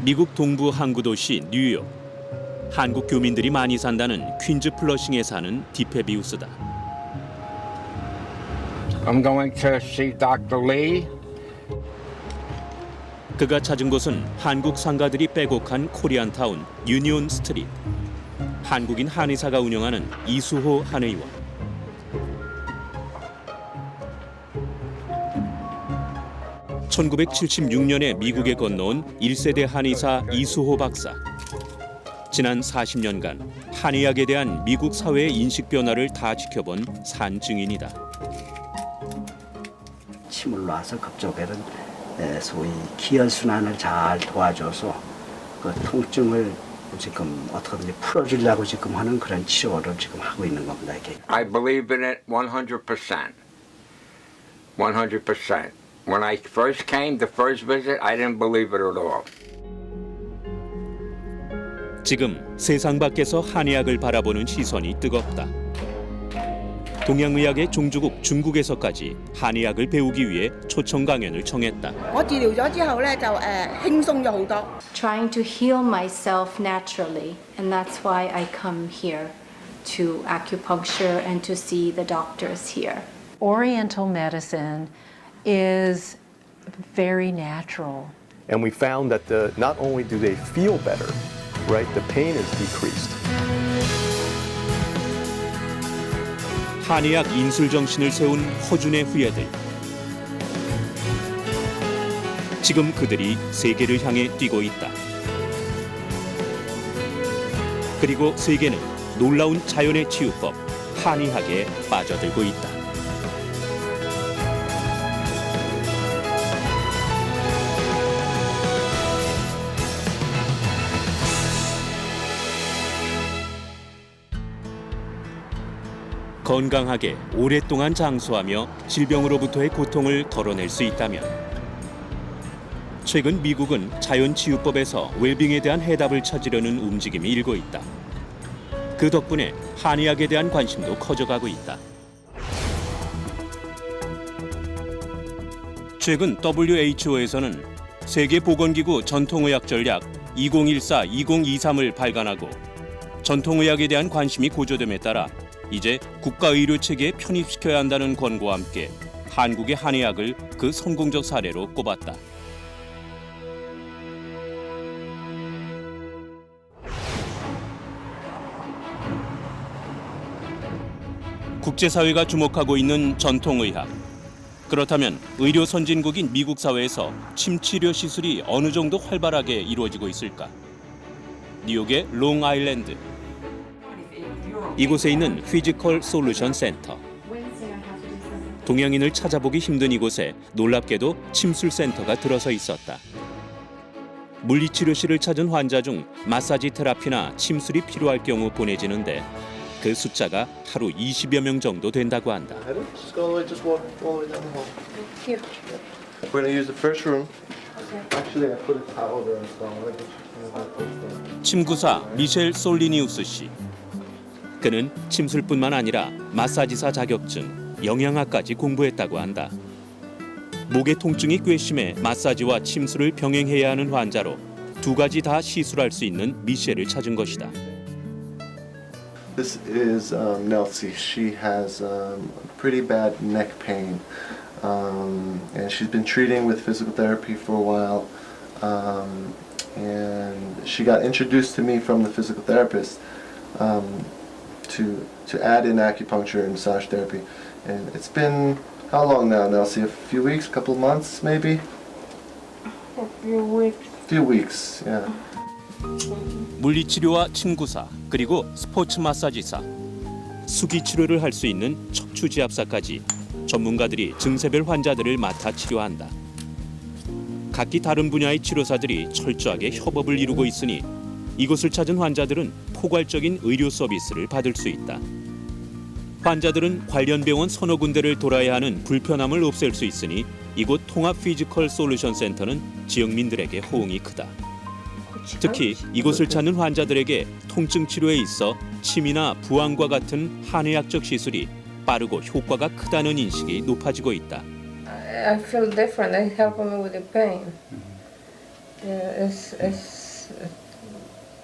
미국 동부 항구 도시 뉴욕. 한국 교민들이 많이 산다는 퀸즈 플러싱에 사는 디페비우스다. I'm going to see Dr. Lee. 그가 찾은 곳은 한국 상가들이 빼곡한 코리안타운 유니온 스트리트. 한국인 한의사가 운영하는 이수호 한의원. (1976년에) 미국에 건너온 1세대 한의사 이수호 박사. 지난 40년간 한의학에 대한 미국 사회의 인식 변화를 다 지켜본 산증인이다. 침을 놔서 그쪽에는 소위 기혈순환을 잘 도와줘서 그 통증을 지금 어떻게든지 풀어주려고 지금 하는 그런 치료를 지금 하고 있는 겁니다. 이게. I believe in it 100%. 100%. When I first came, the first visit, I didn't believe it at all. 지금 세상 밖에서 한의학을 바라보는 시선이 뜨겁다. 동양의학의 종주국 중국에서까지 한의학을 배우기 위해 초청 강연을 청했다. 我治療咗之後咧，就輕鬆咗好多。 Trying to heal myself naturally, and that's why I come here to acupuncture and to see the doctors here. Oriental medicine is very natural. And we found that not only do they feel better, right, the pain is decreased. 한의학 인술 정신을 세운 허준의 후예들. 지금 그들이 세계를 향해 뛰고 있다. 그리고 세계는 놀라운 자연의 치유법 한의학에 빠져들고 있다. 건강하게 오랫동안 장수하며 질병으로부터의 고통을 덜어낼 수 있다면 최근 미국은 자연치유법에서 웰빙에 대한 해답을 찾으려는 움직임이 일고 있다. 그 덕분에 한의학에 대한 관심도 커져가고 있다. 최근 WHO에서는 세계보건기구 전통의학 전략 2014-2023을 발간하고 전통의학에 대한 관심이 고조됨에 따라 이제 국가의료체계에 편입시켜야 한다는 권고와 함께 한국의 한의학을 그 성공적 사례로 꼽았다. 국제사회가 주목하고 있는 전통의학. 그렇다면 의료 선진국인 미국 사회에서 침치료 시술이 어느 정도 활발하게 이루어지고 있을까? 뉴욕의 롱아일랜드. 이곳에 있는 피지컬 솔루션 센터. 동양인을 찾아보기 힘든 이곳에 놀랍게도 침술 센터가 들어서 있었다. 물리치료실을 찾은 환자 중 마사지 테라피나 침술이 필요할 경우 보내지는데 그 숫자가 하루 20여 명 정도 된다고 한다. Just go all the way, just walk all the way down the hall. Here. We're gonna use the first room. Actually, I put a towel there, so I'm gonna get you. 침구사 미셸 솔리니우스 씨. 그는 침술뿐만 아니라 마사지사 자격증, 영양학까지 공부했다고 한다. 목의 통증이 꽤 심해 마사지와 침술을 병행해야 하는 환자로 두 가지 다 시술할 수 있는 미셸을 찾은 것이다. This is Nelsie. She has pretty bad neck pain, and she's been treating with physical therapy for a while. And she got introduced to me from the physical therapist to add in acupuncture and massage therapy. And it's been how long now, Nelsie? A few weeks, a couple months, maybe? A few weeks. Few weeks, yeah. 물리치료와 침구사, 그리고 스포츠 마사지사, 수기치료를 할 수 있는 척추지압사까지 전문가들이 증세별 환자들을 맡아 치료한다. 각기 다른 분야의 치료사들이 철저하게 협업을 이루고 있으니 이곳을 찾은 환자들은 포괄적인 의료 서비스를 받을 수 있다. 환자들은 관련 병원 서너 군데를 돌아야 하는 불편함을 없앨 수 있으니 이곳 통합 피지컬 솔루션 센터는 지역민들에게 호응이 크다. 특히 이곳을 찾는 환자들에게 통증 치료에 있어 침이나 부항과 같은 한의학적 시술이 빠르고 효과가 크다는 인식이 높아지고 있다. I feel different. They help me with the pain. Yeah,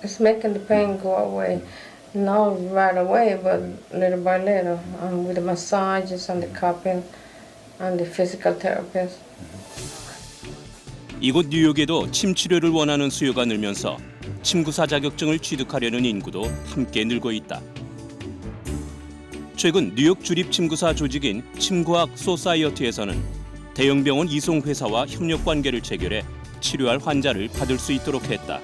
it's making the pain go away. Not right away, but little by little, with the massages and the cupping and the physical therapist. 이곳 뉴욕에도 침 치료를 원하는 수요가 늘면서 침구사 자격증을 취득하려는 인구도 함께 늘고 있다. 최근 뉴욕 주립 침구사 조직인 침구학 소사이어티에서는 대형 병원 이송 회사와 협력 관계를 체결해 치료할 환자를 받을 수 있도록 했다.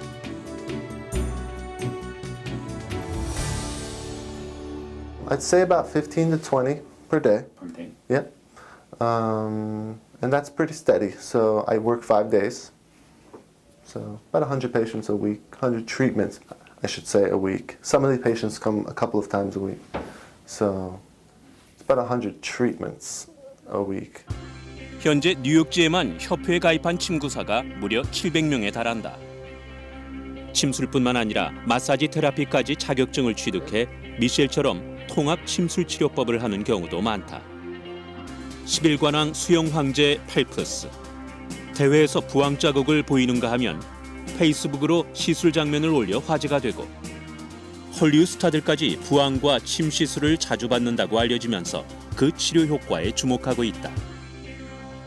I'd say about 15 to 20 per day. Per day. Yeah. And that's pretty steady. So I work 5 days. So about 100 patients a week, 100 treatments, I should say, a week. Some of the patients come a couple of times a week. So it's about 100 treatments a week. 현재 뉴욕지에만 협회에 가입한 침구사가 무려 700명에 달한다. 침술뿐만 아니라 마사지 테라피까지 자격증을 취득해 미셸처럼 통합 침술 치료법을 하는 경우도 많다. 11관왕 수영 황제 펠프스. 대회에서 부항 자국을 보이는가 하면 페이스북으로 시술 장면을 올려 화제가 되고 헐리우드 스타들까지 부항과 침 시술을 자주 받는다고 알려지면서 그 치료 효과에 주목하고 있다.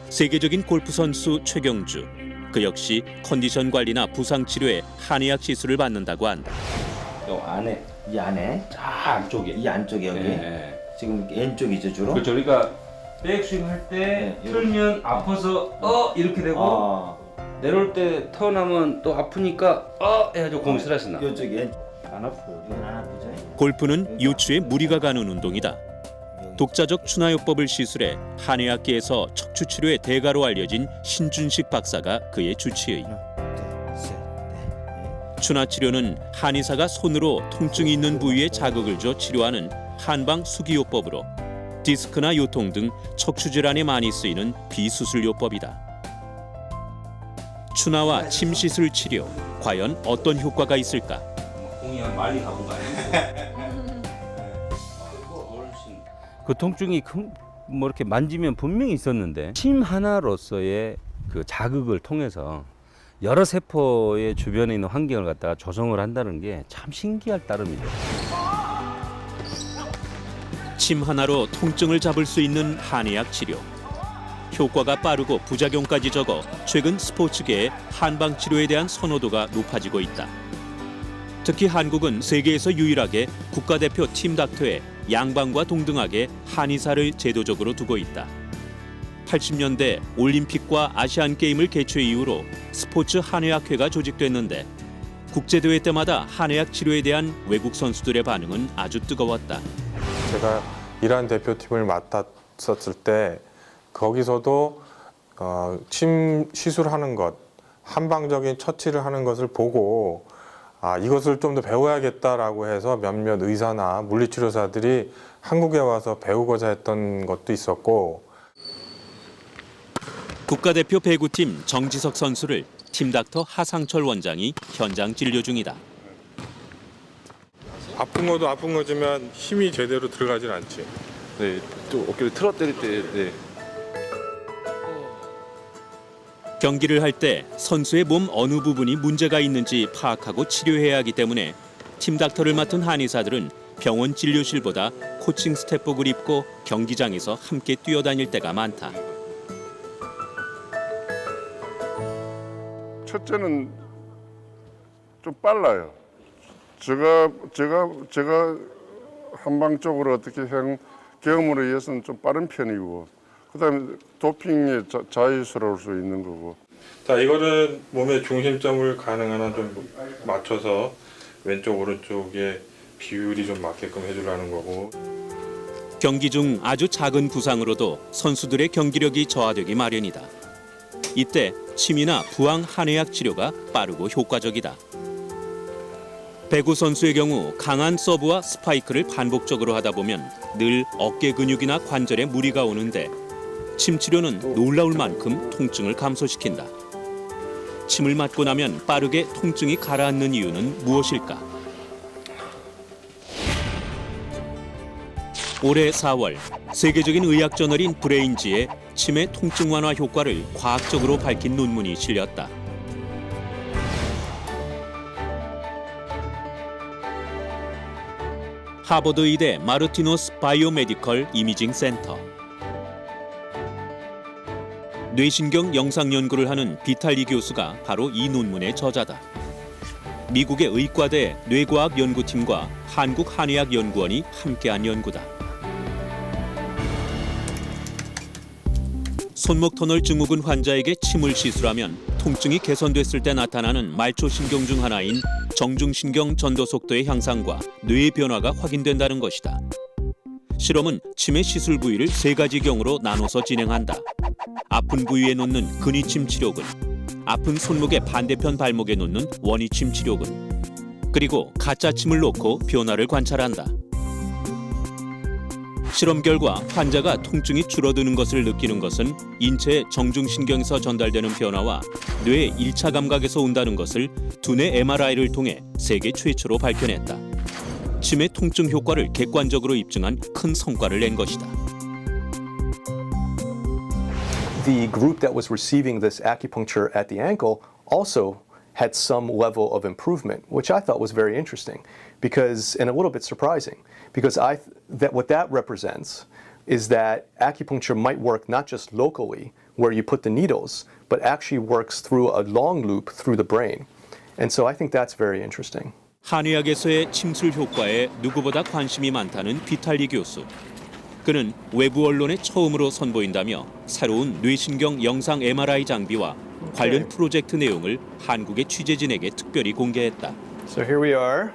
세계적인 골프 선수 최경주. 그 역시 컨디션 관리나 부상 치료에 한의학 시술을 받는다고 한다. 요 안에 이 안에 안쪽에 이 안쪽에 여기 지금 왼쪽이죠 주로. 그렇죠. 그러니까 백스윙 할 때 틀면 아파서 이렇게 되고 내려올 때 턴하면 또 아프니까 해가지고 공이 스트레스 나. 이쪽에 안 아파요. 이건 안 아프죠? 골프는 요추에 무리가 가는 운동이다. 독자적 추나요법을 시술해 한의학계에서 척추치료의 대가로 알려진 신준식 박사가 그의 주치의. 추나치료는 한의사가 손으로 통증이 있는 부위에 자극을 줘 치료하는 한방 수기요법으로 디스크나 요통 등 척추질환에 많이 쓰이는 비수술요법이다. 추나와 침시술 치료, 과연 어떤 효과가 있을까? 공이 많이 가본 거 아니에요? 그 통증이 뭐 이렇게 만지면 분명히 있었는데 침 하나로서의 그 자극을 통해서 여러 세포의 주변에 있는 환경을 갖다가 조성을 한다는 게 참 신기할 따름이죠. 침 하나로 통증을 잡을 수 있는 한의학 치료. 효과가 빠르고 부작용까지 적어 최근 스포츠계의 한방 치료에 대한 선호도가 높아지고 있다. 특히 한국은 세계에서 유일하게 국가대표 팀 닥터에 양방과 동등하게 한의사를 제도적으로 두고 있다. 80년대 올림픽과 아시안게임을 개최 이후로 스포츠 한의학회가 조직됐는데 국제대회 때마다 한의학 치료에 대한 외국 선수들의 반응은 아주 뜨거웠다. 제가 이란 대표팀을 맡았었을 때 거기서도 침 시술하는 것, 한방적인 처치를 하는 것을 보고 이것을 좀 더 배워야겠다라고 해서 몇몇 의사나 물리치료사들이 한국에 와서 배우고자 했던 것도 있었고 국가대표 배구팀 정지석 선수를 팀닥터 하상철 원장이 현장 진료 중이다. 아픈 것도 아픈 거지만 힘이 제대로 들어가진 않지. 네, 또 어깨를 틀어 때릴 때 네. 경기를 할 때 선수의 몸 어느 부분이 문제가 있는지 파악하고 치료해야 하기 때문에 팀닥터를 맡은 한의사들은 병원 진료실보다 코칭 스텝복을 입고 경기장에서 함께 뛰어다닐 때가 많다. 첫째는 좀 빨라요. 제가 한방적으로 어떻게 경험으로 의해서는 좀 빠른 편이고, 그다음에 도핑에 자유스러울 수 있는 거고. 자, 이거는 몸의 중심점을 가능한 한 좀 맞춰서 왼쪽 오른쪽에 비율이 좀 맞게끔 해주려는 거고. 경기 중 아주 작은 부상으로도 선수들의 경기력이 저하되기 마련이다. 이때 침이나 부항 한의학 치료가 빠르고 효과적이다. 배구 선수의 경우 강한 서브와 스파이크를 반복적으로 하다 보면 늘 어깨 근육이나 관절에 무리가 오는데 침 치료는 놀라울 만큼 통증을 감소시킨다. 침을 맞고 나면 빠르게 통증이 가라앉는 이유는 무엇일까? 올해 4월 세계적인 의학 저널인 브레인지에 침의 통증 완화 효과를 과학적으로 밝힌 논문이 실렸다. 하버드 의대 마르티노스 바이오메디컬 이미징 센터. 뇌신경 영상 연구를 하는 비탈리 교수가 바로 이 논문의 저자다. 미국의 의과대 뇌과학 연구팀과 한국 한의학 연구원이 함께한 연구다. 손목 터널 증후군 환자에게 침을 시술하면 통증이 개선됐을 때 나타나는 말초신경 중 하나인 정중신경 전도 속도의 향상과 뇌의 변화가 확인된다는 것이다. 실험은 침의 시술 부위를 3가지 경우로 나눠서 진행한다. 아픈 부위에 놓는 근위침 치료근, 아픈 손목의 반대편 발목에 놓는 원위침 치료근, 그리고 가짜 침을 놓고 변화를 관찰한다. 실험 결과 환자가 통증이 줄어드는 것을 느끼는 것은 인체의 정중신경에서 전달되는 변화와 뇌의 1차 감각에서 온다는 것을 두뇌 MRI를 통해 세계 최초로 밝혀냈다. 침의 통증 효과를 객관적으로 입증한 큰 성과를 낸 것이다. The group that was receiving this acupuncture at the ankle also had some level of improvement, which I thought was very interesting, because, and a little bit surprising, because what that represents is that acupuncture might work not just locally, where you put the needles, but actually works through a long loop through the brain. And so I think that's very interesting. 한의학에서의 침술 효과에 누구보다 관심이 많다는 비탈리 교수. 그는 외부 언론에 처음으로 선보인다며 새로운 뇌신경 영상 MRI 장비와 관련 프로젝트 내용을 한국의 취재진에게 특별히 공개했다. So here we are.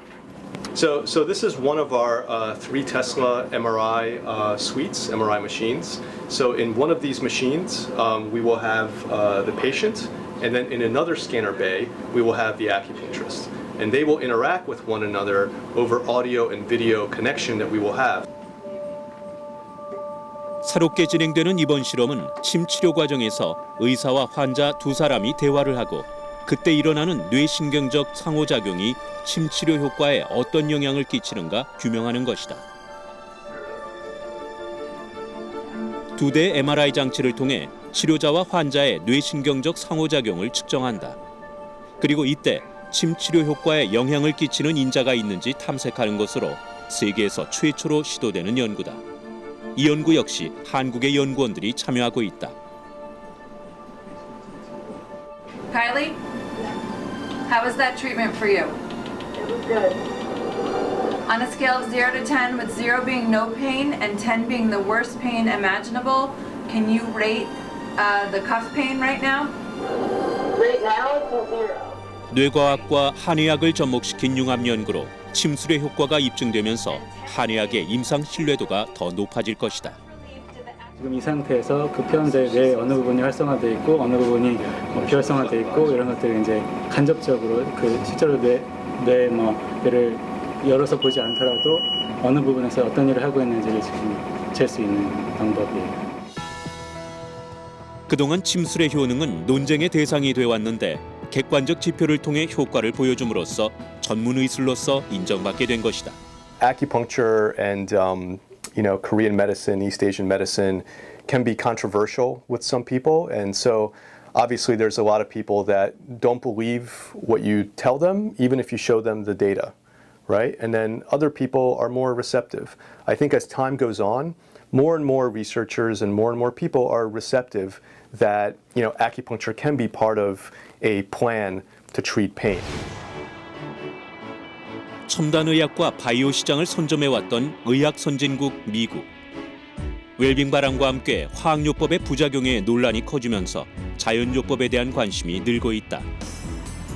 So this is one of our 3 Tesla MRI suites, MRI machines. So in one of these machines, we will have the patient, and then in another scanner bay, we will have the acupuncturist. And they will interact with one another over audio and video connection that we will have. 새롭게 진행되는 이번 실험은 침 치료 과정에서 의사와 환자 2사람이 대화를 하고 그때 일어나는 뇌신경적 상호작용이 침 치료 효과에 어떤 영향을 끼치는가 규명하는 것이다. 2대의 MRI 장치를 통해 치료자와 환자의 뇌신경적 상호작용을 측정한다. 그리고 이때 침 치료 효과에 영향을 끼치는 인자가 있는지 탐색하는 것으로 세계에서 최초로 시도되는 연구다. 이 연구 역시 한국의 연구원들이 참여하고 있다. Kylie, how was that treatment for you? It was good. On a scale of 0 to 10, with 0 being no pain and 10 being the worst pain imaginable, can you rate the cuff pain right now? Right now it's a 0. 뇌과학과 한의학을 접목시킨 융합 연구로 침술의 효과가 입증되면서 한의학의 임상 신뢰도가 더 높아질 것이다. 지금 이 상태에서 그 표현들 뇌 어느 부분이 활성화되어 있고 어느 부분이 비활성화되어 있고 이런 것들을 이제 간접적으로 그 실제로 뇌를 열어서 보지 않더라도 어느 부분에서 어떤 일을 하고 있는지를 지금 잴 수 있는 방법이에요. 그동안 침술의 효능은 논쟁의 대상이 돼 왔는데 객관적 지표를 통해 효과를 보여줌으로써 전문 의술로서 인정받게 된 것이다. Acupuncture and Korean medicine, East Asian medicine can be controversial with some people, and so obviously there's a lot of people that don't believe what you tell them, even if you show them the data, right? And then other people are more receptive. I think as time goes on, more and more researchers and more people are receptive that acupuncture can be part of a plan to treat pain. 첨단 의학과 바이오 시장을 선점해왔던 의학 선진국 미국. 웰빙 바람과 함께 화학요법의 부작용에 논란이 커지면서 자연요법에 대한 관심이 늘고 있다.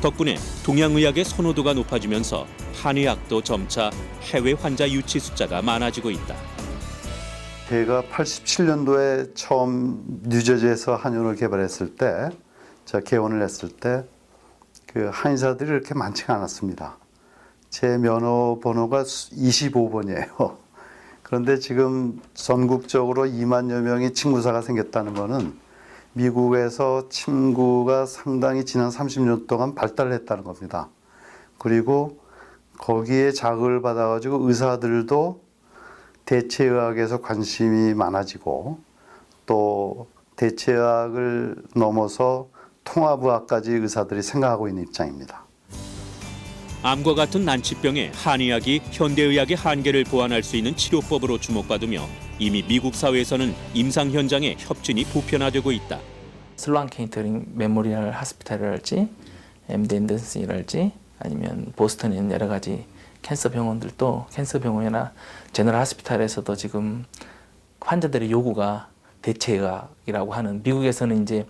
덕분에 동양의학의 선호도가 높아지면서 한의학도 점차 해외 환자 유치 숫자가 많아지고 있다. 제가 87년도에 처음 뉴저지에서 한의원을 개발했을 때, 제가 개원을 했을 때 그 한의사들이 이렇게 많지가 않았습니다. 제 면허 번호가 25번이에요. 그런데 지금 전국적으로 2만여 명의 친구사가 생겼다는 것은 미국에서 침구가 상당히 지난 30년 동안 발달했다는 겁니다. 그리고 거기에 자극을 받아가지고 의사들도 대체의학에서 관심이 많아지고 또 대체의학을 넘어서 통합의학까지 의사들이 생각하고 있는 입장입니다. 암과 같은 난치병에 한의학이 현대의학의 한계를 보완할 수 있는 치료법으로 주목받으며 이미 미국 사회에서는 임상 현장에 협진이 보편화되고 있다. 슬로안 케이터링 메모리얼 하스피탈이랄지 MD 앤던슨이랄지 아니면 보스턴에 있는 여러 가지 캔서 병원들도 캔서 병원이나 제너럴 하스피탈에서도 지금 환자들의 요구가 대체의학이라고 하는, 미국에서는 이제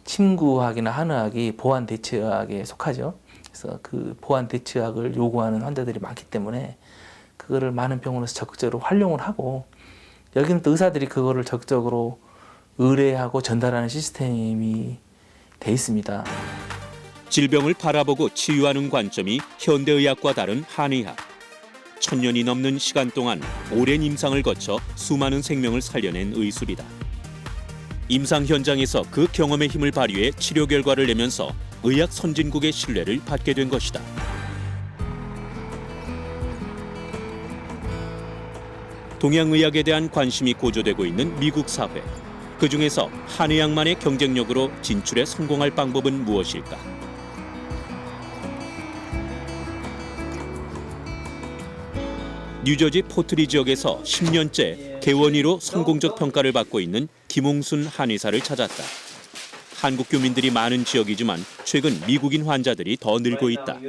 침구학이나 한의학이 보완 대체의학에 속하죠. 그래서 그 보완 대체의학을 요구하는 환자들이 많기 때문에 그거를 많은 병원에서 적극적으로 활용을 하고, 여기는 또 의사들이 그거를 적극적으로 의뢰하고 전달하는 시스템이 돼 있습니다. 질병을 바라보고 치유하는 관점이 현대의학과 다른 한의학. 1000년이 넘는 시간 동안 오랜 임상을 거쳐 수많은 생명을 살려낸 의술이다. 임상 현장에서 그 경험의 힘을 발휘해 치료 결과를 내면서 의학 선진국의 신뢰를 받게 된 것이다. 동양의학에 대한 관심이 고조되고 있는 미국 사회. 그중에서 한의학만의 경쟁력으로 진출에 성공할 방법은 무엇일까? 뉴저지 포트리 지역에서 10년째 개원의로 성공적 평가를 받고 있는 김홍순 한의사를 찾았다. 한국 교민들이 많은 지역이지만 최근 미국인 환자들이 더 늘고 있다.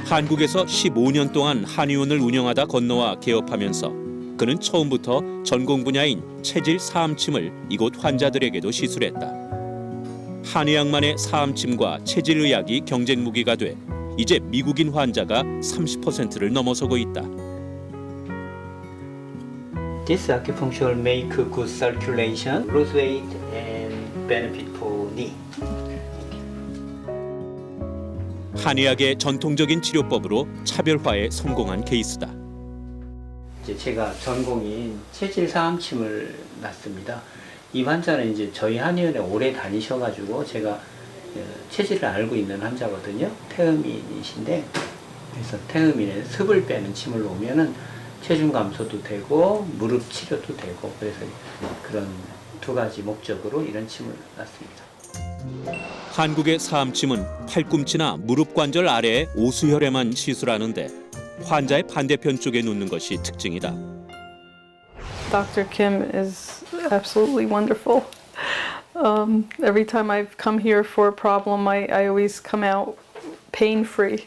한국에서 15년 동안 한의원을 운영하다 건너와 개업하면서 그는 처음부터 전공 분야인 체질 사암침을 이곳 환자들에게도 시술했다. 한의학만의 사암침과 체질의학이 경쟁 무기가 돼 이제 미국인 환자가 30%를 넘어서고 있다. This acupuncture make good circulation, lose weight, and benefit for knee. 한의학의 전통적인 치료법으로 차별화에 성공한 케이스다. 이제 제가 전공인 체질 사암침을 놨습니다. 이 환자는 이제 저희 한의원에 오래 다니셔가지고 제가 체질을 알고 있는 환자거든요. 태음인이신데, 그래서 태음인에 습을 빼는 침을 놓으면은 체중 감소도 되고 무릎 치료도 되고, 그래서 그런 두 가지 목적으로 이런 침을 놨습니다. 한국의 사암침은 팔꿈치나 무릎 관절 아래의 오수혈에만 시술하는데 환자의 반대편 쪽에 놓는 것이 특징이다. Dr. Kim is absolutely wonderful. Every time I've come here for a problem, I always come out pain-free.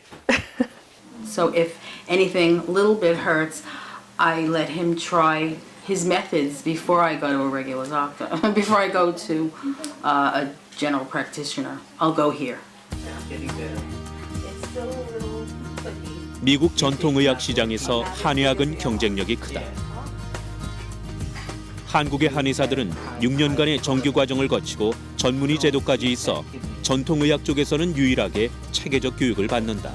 So if anything a little bit hurts, I let him try his methods before I go to a regular doctor. Before I go to a general practitioner, I'll go here. 미국 전통의학 시장에서 한의학은 경쟁력이 크다. 한국의 한의사들은 6년간의 정규 과정을 거치고 전문의 제도까지 있어 전통의학 쪽에서는 유일하게 체계적 교육을 받는다.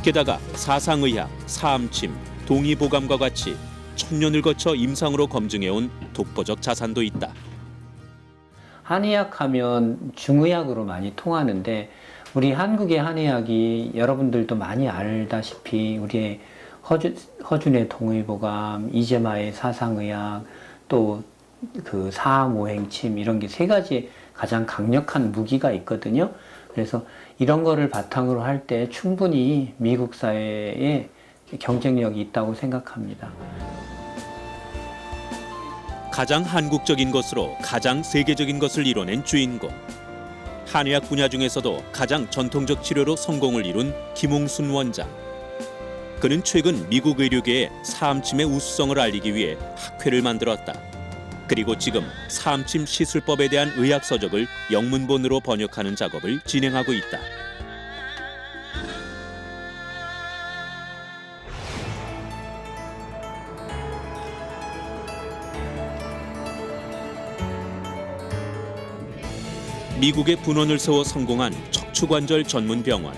게다가 사상의학, 사암침, 동의보감과 같이 1000년을 거쳐 임상으로 검증해온 독보적 자산도 있다. 한의학 하면 중의학으로 많이 통하는데, 우리 한국의 한의학이 여러분들도 많이 알다시피 우리의 허준의 동의보감, 이재마의 사상의학, 또 그 사암오행침, 이런 게 세 가지 가장 강력한 무기가 있거든요. 그래서 이런 거를 바탕으로 할 때 충분히 미국 사회에 경쟁력이 있다고 생각합니다. 가장 한국적인 것으로 가장 세계적인 것을 이뤄낸 주인공. 한의학 분야 중에서도 가장 전통적 치료로 성공을 이룬 김홍순 원장. 그는 최근 미국 의료계에 사암침의 우수성을 알리기 위해 학회를 만들었다. 그리고 지금 사암침 시술법에 대한 의학 서적을 영문본으로 번역하는 작업을 진행하고 있다. 미국에 분원을 세워 성공한 척추관절 전문 병원.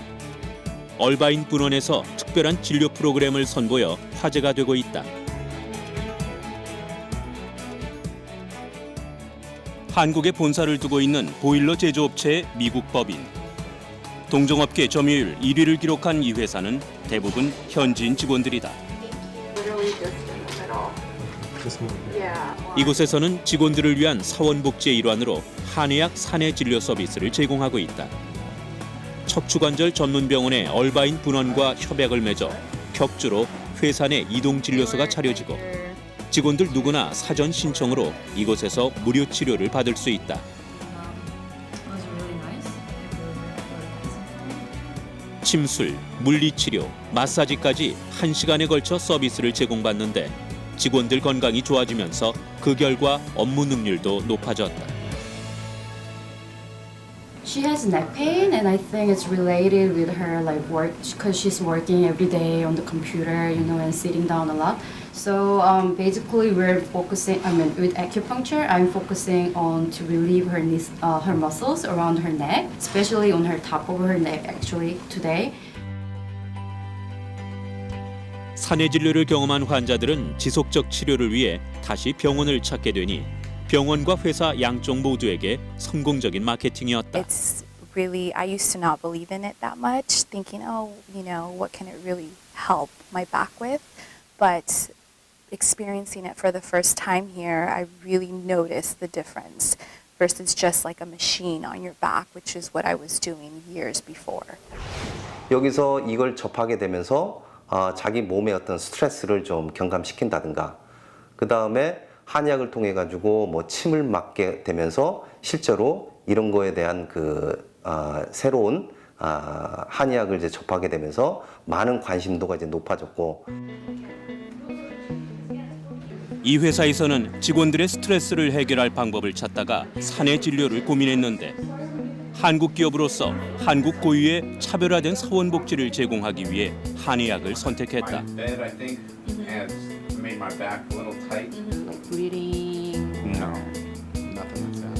얼바인 분원에서 특별한 진료 프로그램을 선보여 화제가 되고 있다. 한국에 본사를 두고 있는 보일러 제조업체의 미국 법인. 동종업계 점유율 1위를 기록한 이 회사는 대부분 현지인 직원들이다. 이곳에서는 직원들을 위한 사원복지의 일환으로 한의학 사내 진료 서비스를 제공하고 있다. 척추관절 전문병원의 얼바인 분원과 협약을 맺어 격주로 회사 내 이동 진료소가 차려지고 직원들 누구나 사전 신청으로 이곳에서 무료 치료를 받을 수 있다. 침술, 물리치료, 마사지까지 1시간에 걸쳐 서비스를 제공받는데 직원들 건강이 좋아지면서 그 결과 업무 능률도 높아졌다. She has neck pain, and I think it's related with her like work because she's working every day on the computer, you know, and sitting down a lot. So basically, we're focusing. I mean, with acupuncture, I'm focusing on to relieve her muscles around her neck, especially on her top of her neck. Actually, today. 사내 진료를 경험한 환자들은 지속적 치료를 위해 다시 병원을 찾게 되니 병원과 회사 양쪽 모두에게 성공적인 마케팅이었다. It's really, I used to not believe in it that much, thinking, oh, you know, what can it really help my back with? But experiencing it for the first time here, I really noticed the difference versus just like a machine on your back, which is what I was doing years before. 여기서 이걸 접하게 되면서 자기 몸의 어떤 스트레스를 좀 경감시킨다든가, 그 다음에 한의학을 통해 가지고 뭐 침을 맞게 되면서 실제로 이런 거에 대한 새로운 한의학을 이제 접하게 되면서 많은 관심도가 이제 높아졌고. 이 회사에서는 직원들의 스트레스를 해결할 방법을 찾다가 사내 진료를 고민했는데 한국 기업으로서 한국 고유의 차별화된 사원복지를 제공하기 위해 한의학을 선택했다. Made my back a little tight. Like breathing. No, nothing like that.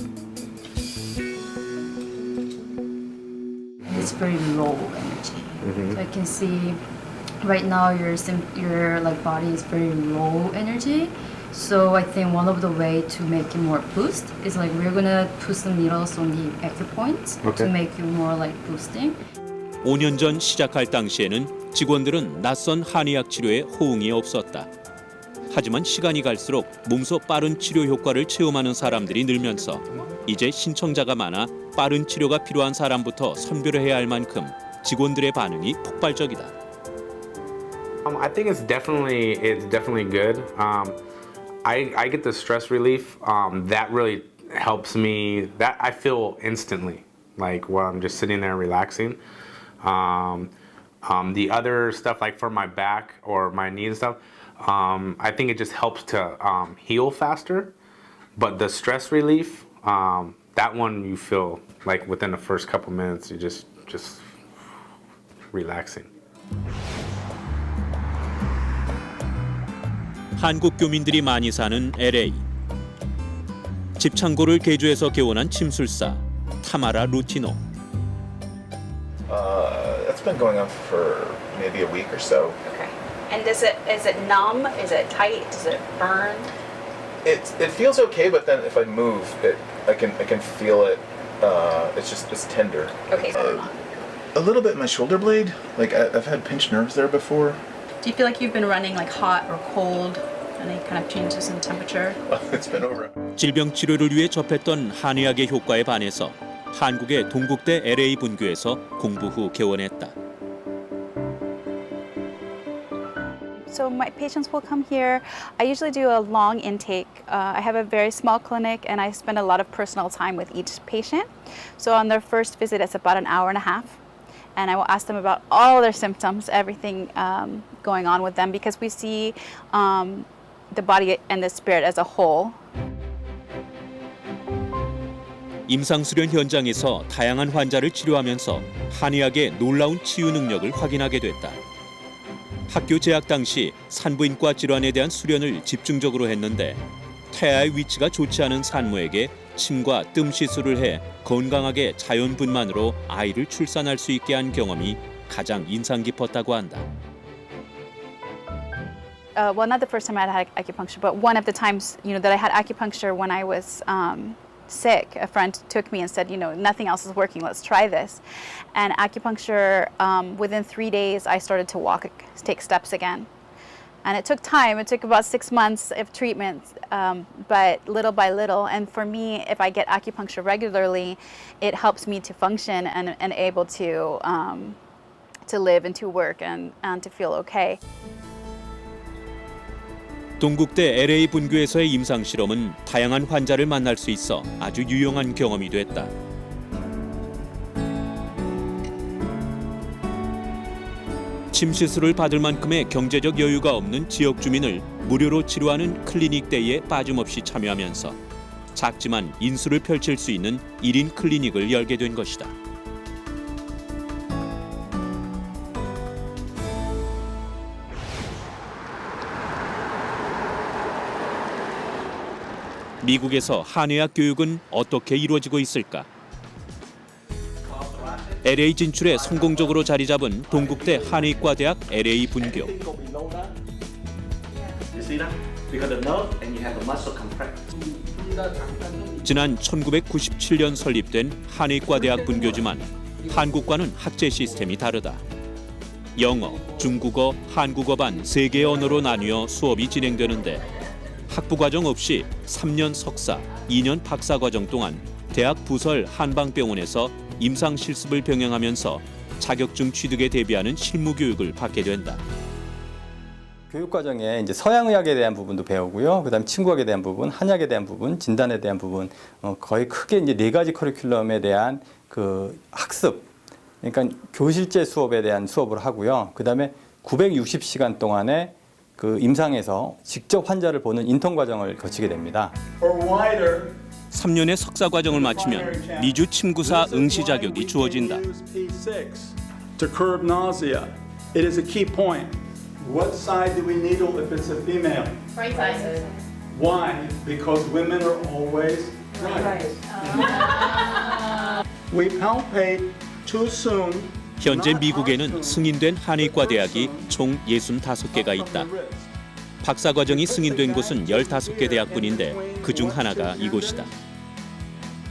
It's very low energy. So I can see right now your like body is very low energy. So I think one of the way to make it more boost is like we're gonna put some needles on the acupoints to make you more like boosting. 5년 전 시작할 당시에는 직원들은 낯선 한의학 치료에 호응이 없었다. 하지만 시간이 갈수록 몸소 빠른 치료 효과를 체험하는 사람들이 늘면서 이제 신청자가 많아 빠른 치료가 필요한 사람부터 선별해야 할 만큼 직원들의 반응이 폭발적이다. I think it's definitely good. I get the stress relief. That really helps me. That I feel instantly, like while I'm just sitting there relaxing. The other stuff, like for my back or my knee and stuff, I think it just helps to heal faster. But the stress relief, that one you feel like within the first couple minutes, you're just relaxing. 한국 교민들이 많이 사는 LA. 집창고를 개조해서 개원한 침술사 타마라 루티노. That's been going on for maybe a week or so. Okay. And is it numb? Is it tight? Does it burn? It feels okay, but then if I move, I can feel it. It's tender. Okay. A little bit in my shoulder blade. Like I've had pinched nerves there before. Do you feel like you've been running like hot or cold? Any kind of changes in temperature? It's been over. 질병 치료를 위해 접했던 한의학의 효과에 반해서 한국의 동국대 LA 분교에서 공부 후 개원했다. So my patients will come here. I usually do a long intake. I have a very small clinic and I spend a lot of personal time with each patient. So on their first visit, it's about an hour and a half. And I will ask them about all their symptoms, everything going on with them, because we see the body and the spirit as a whole. 임상수련 현장에서 다양한 환자를 치료하면서 한의학의 놀라운 치유 능력을 확인하게 됐다. 학교 재학 당시 산부인과 질환에 대한 수련을 집중적으로 했는데 태아의 위치가 좋지 않은 산모에게 침과 뜸 시술을 해 건강하게 자연분만으로 아이를 출산할 수 있게 한 경험이 가장 인상 깊었다고 한다. Well, not the first time I had acupuncture, but one of the times, that I had acupuncture when I was sick. A friend took me and said, nothing else is working, let's try this. And acupuncture, within 3 days, I started to walk, take steps again. And it took time. It took about 6 months of treatment, but little by little. And for me, if I get acupuncture regularly, it helps me to function and able to live and to work and to feel okay. 동국대 LA 분교에서의 임상 실험은 다양한 환자를 만날 수 있어 아주 유용한 경험이 됐다. 침 시술을 받을 만큼의 경제적 여유가 없는 지역 주민을 무료로 치료하는 클리닉 데이에 빠짐없이 참여하면서 작지만 인수를 펼칠 수 있는 1인 클리닉을 열게 된 것이다. 미국에서 한의학 교육은 어떻게 이루어지고 있을까? LA 진출에 성공적으로 자리 잡은 동국대 한의과대학 LA 분교. 지난 1997년 설립된 한의과대학 분교지만 한국과는 학제 시스템이 다르다. 영어, 중국어, 한국어반 3개의 언어로 나뉘어 수업이 진행되는데 학부과정 없이 3년 석사, 2년 박사과정 동안 대학 부설 한방병원에서 임상 실습을 병행하면서 자격증 취득에 대비하는 실무 교육을 받게 된다. 교육 과정에 이제 서양의학에 대한 부분도 배우고요. 그다음 친구학에 대한 부분, 한약에 대한 부분, 진단에 대한 부분, 거의 크게 이제 4가지 커리큘럼에 대한 그 학습. 그러니까 교실제 수업에 대한 수업을 하고요. 그다음에 960시간 동안의 그 임상에서 직접 환자를 보는 인턴 과정을 거치게 됩니다. 3년의 석사 과정을 마치면 미주 침구사 응시 자격이 주어진다. To curb nausea, it is a key point. What side do we needle if it's a female? Right side. Why? Because women are always right. We palpate too soon. 현재 미국에는 승인된 한의과 대학이 총 65개가 있다. 박사 과정이 승인된 곳은 15개 대학뿐인데 그중 하나가 이곳이다.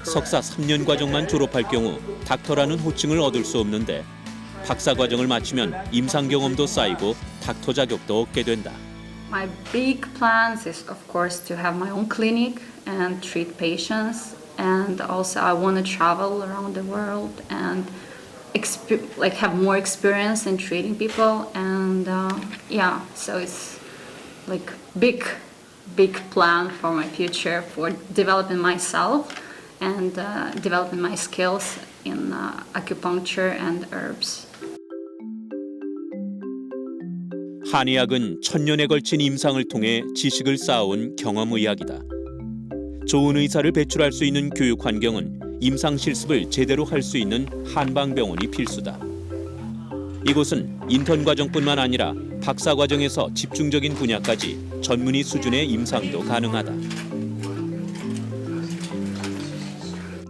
석사 3년 과정만 졸업할 경우 닥터라는 호칭을 얻을 수 없는데 박사 과정을 마치면 임상 경험도 쌓이고 닥터 자격도 얻게 된다. My big plans is of course to have my own clinic and treat patients, and also I want to travel around the world and have more experience in treating people, and so it's like big plan for my future for developing myself and developing my skills in acupuncture and herbs. 한의학은 천년에 걸친 임상을 통해 지식을 쌓아온 경험의학이다. 좋은 의사를 배출할 수 있는 교육 환경은 임상 실습을 제대로 할 수 있는 한방병원이 필수다. 이곳은 인턴 과정뿐만 아니라 박사 과정에서 집중적인 분야까지 전문의 수준의 임상도 가능하다.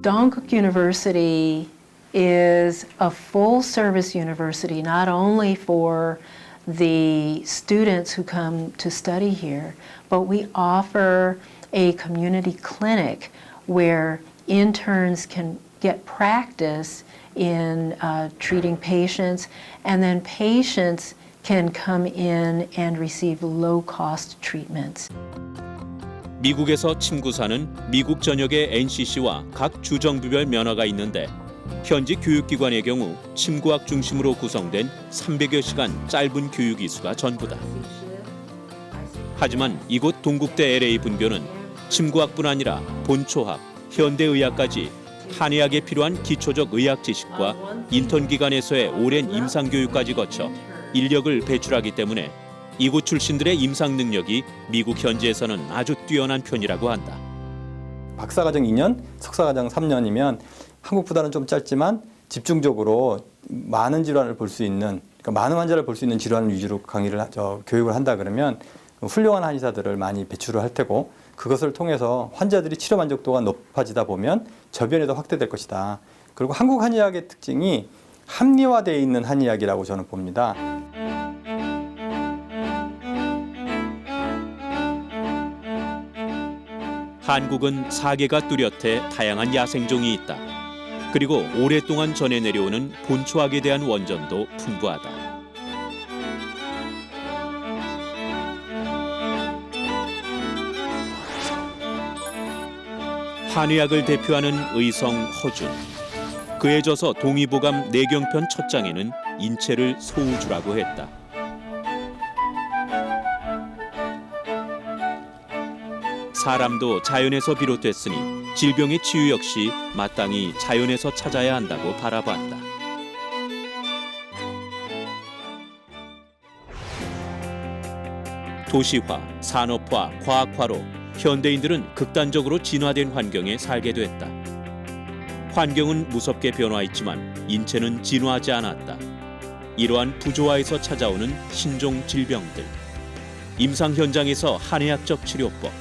Dongguk University is a full-service university, not only for the students who come to study here, but we offer a community clinic where interns can get practice in treating patients, and then patients can come in and receive low-cost treatments. 미국에서 침구사는 미국 전역의 NCC와 각 주정부별 면허가 있는데 현지 교육기관의 경우 침구학 중심으로 구성된 300여 시간 짧은 교육 이수가 전부다. 하지만 이곳 동국대 LA 분교는 침구학뿐 아니라 본초학, 현대의학까지 한의학에 필요한 기초적 의학 지식과 인턴 기관에서의 오랜 임상 교육까지 거쳐 인력을 배출하기 때문에 이곳 출신들의 임상 능력이 미국 현지에서는 아주 뛰어난 편이라고 한다. 박사과정 2년, 석사과정 3년이면 한국보다는 좀 짧지만 집중적으로 많은 질환을 볼 수 있는, 그러니까 많은 환자를 볼 수 있는 질환을 위주로 교육을 한다 그러면 훌륭한 한의사들을 많이 배출을 할 테고, 그것을 통해서 환자들이 치료 만족도가 높아지다 보면 저변에도 확대될 것이다. 그리고 한국 한의학의 특징이 합리화되어 있는 한의학이라고 저는 봅니다. 한국은 사계가 뚜렷해 다양한 야생종이 있다. 그리고 오랫동안 전해 내려오는 본초학에 대한 원전도 풍부하다. 한의학을 대표하는 의성 허준. 그에 져서 동의보감 내경편 첫 장에는 인체를 소우주라고 했다. 사람도 자연에서 비롯됐으니 질병의 치유 역시 마땅히 자연에서 찾아야 한다고 바라봤다. 도시화, 산업화, 과학화로 현대인들은 극단적으로 진화된 환경에 살게 됐다. 환경은 무섭게 변화했지만 인체는 진화하지 않았다. 이러한 부조화에서 찾아오는 신종 질병들. 임상 현장에서 한의학적 치료법,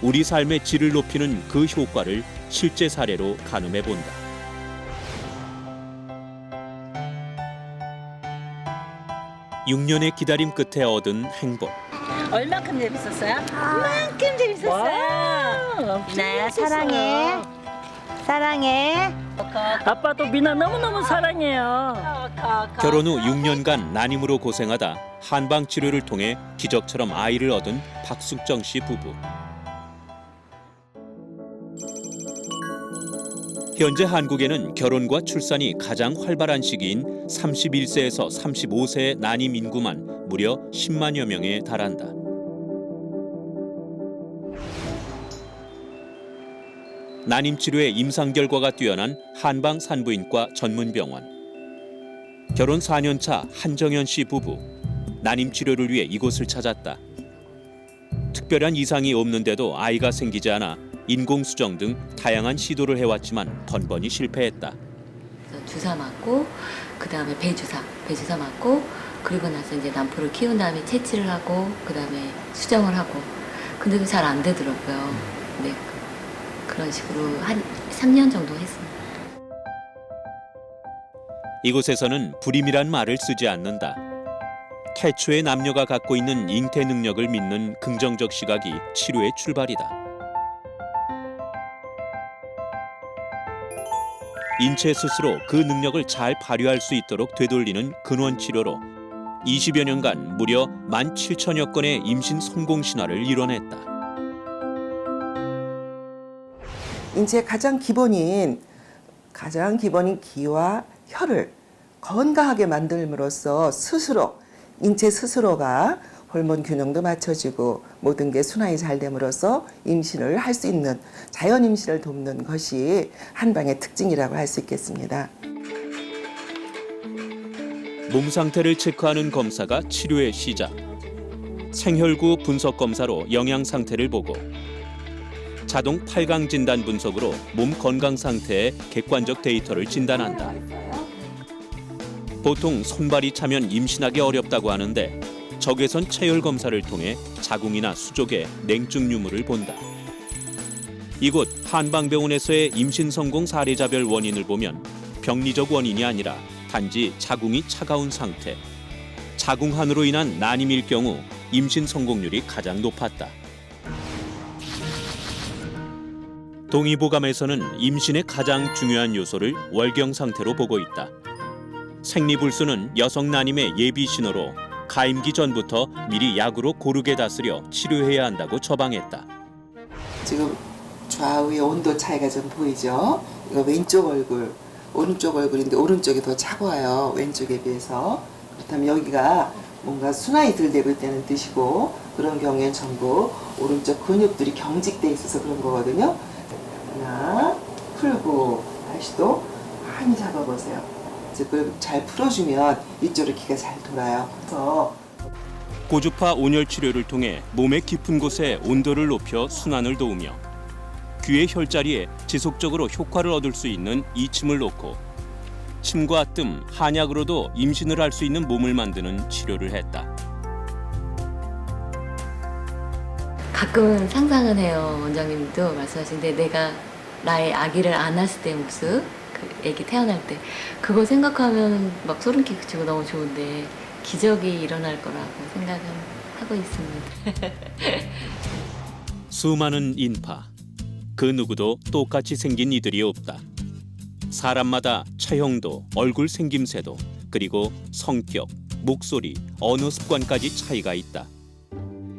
우리 삶의 질을 높이는 그 효과를 실제 사례로 가늠해 본다. (6년의) 기다림 끝에 얻은 행복. 얼만큼 재밌었어요? 이만큼 재밌었어요. 미나야 사랑해. 사랑해. 아빠도 미나 너무너무 사랑해요. 결혼 후 6년간 난임으로 고생하다 한방 치료를 통해 기적처럼 아이를 얻은 박숙정 씨 부부. 현재 한국에는 결혼과 출산이 가장 활발한 시기인 31세에서 35세의 난임 인구만 무려 10만여 명에 달한다. 난임 치료의 임상 결과가 뛰어난 한방 산부인과 전문병원. 결혼 4년차 한정현 씨 부부. 난임 치료를 위해 이곳을 찾았다. 특별한 이상이 없는데도 아이가 생기지 않아 인공수정 등 다양한 시도를 해왔지만 번번이 실패했다. 주사 맞고 그다음에 배주사 맞고 그리고 나서 이제 남포를 키운 다음에 채취를 하고 그다음에 수정을 하고 근데도 잘 안 되더라고요. 네, 그런 식으로 한 3년 정도 했습니다. 이곳에서는 불임이란 말을 쓰지 않는다. 태초의 남녀가 갖고 있는 잉태 능력을 믿는 긍정적 시각이 치료의 출발이다. 인체 스스로 그 능력을 잘 발휘할 수 있도록 되돌리는 근원 치료로 20여 년간 무려 17,000여 건의 임신 성공 신화를 이뤄냈다. 인체의 가장 기본인 기와 혈을 건강하게 만들므로써 스스로 인체 스스로가 호르몬 균형도 맞춰지고 모든 게 순환이 잘 됨으로써 임신을 할 수 있는 자연 임신을 돕는 것이 한방의 특징이라고 할 수 있겠습니다. 몸 상태를 체크하는 검사가 치료의 시작. 생혈구 분석 검사로 영양 상태를 보고 자동 8강 진단 분석으로 몸 건강 상태의 객관적 데이터를 진단한다. 보통 손발이 차면 임신하기 어렵다고 하는데 적외선 체열 검사를 통해 자궁이나 수족의 냉증 유무를 본다. 이곳 한방병원에서의 임신 성공 사례자별 원인을 보면 병리적 원인이 아니라 단지 자궁이 차가운 상태, 자궁환으로 인한 난임일 경우 임신 성공률이 가장 높았다. 동의보감에서는 임신의 가장 중요한 요소를 월경 상태로 보고 있다. 생리불수는 여성 난임의 예비 신호로 가임기 전부터 미리 약으로 고르게 다스려 치료해야 한다고 처방했다. 지금 좌우의 온도 차이가 좀 보이죠? 이거 왼쪽 얼굴, 오른쪽 얼굴인데 오른쪽이 더 차가워요. 왼쪽에 비해서. 그렇다면 여기가 뭔가 순환이 덜 되고 있다는 뜻이고 그런 경우엔 전부 오른쪽 근육들이 경직돼 있어서 그런 거거든요. 하나, 풀고 다시 또 많이 잡아보세요. 그걸 잘 풀어주면 이쪽으로 기가 잘 돌아요. 그래서 고주파 온열 치료를 통해 몸의 깊은 곳에 온도를 높여 순환을 도우며 귀의 혈자리에 지속적으로 효과를 얻을 수 있는 이침을 놓고 침과 뜸, 한약으로도 임신을 할 수 있는 몸을 만드는 치료를 했다. 가끔은 상상은 해요. 원장님도 말씀하시는데 내가 나의 아기를 안았을 때 모습, 그 아기 태어날 때 그거 생각하면 막 소름 끼치고 너무 좋은데 기적이 일어날 거라고 생각은 하고 있습니다. 수많은 인파, 그 누구도 똑같이 생긴 이들이 없다. 사람마다 체형도, 얼굴 생김새도, 그리고 성격, 목소리, 언어 습관까지 차이가 있다.